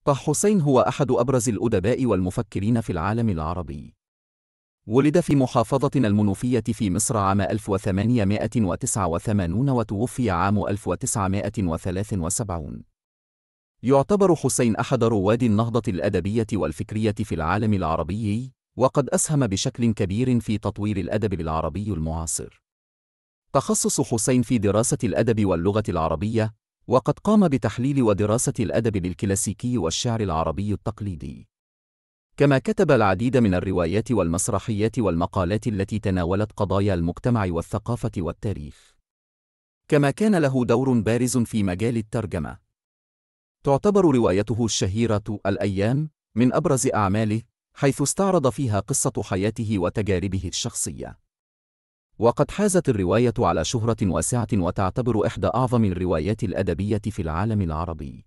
طه حسين هو أحد أبرز الأدباء والمفكرين في العالم العربي. ولد في محافظة المنوفية في مصر عام 1889 وتوفي عام 1973. يعتبر حسين أحد رواد النهضة الأدبية والفكرية في العالم العربي، وقد أسهم بشكل كبير في تطوير الأدب العربي المعاصر. تخصص حسين في دراسة الأدب واللغة العربية، وقد قام بتحليل ودراسة الأدب الكلاسيكي والشعر العربي التقليدي. كما كتب العديد من الروايات والمسرحيات والمقالات التي تناولت قضايا المجتمع والثقافة والتاريخ. كما كان له دور بارز في مجال الترجمة. تعتبر روايته الشهيرة الأيام من أبرز أعماله، حيث استعرض فيها قصة حياته وتجاربه الشخصية. وقد حازت الرواية على شهرة واسعة، وتعتبر إحدى أعظم الروايات الأدبية في العالم العربي.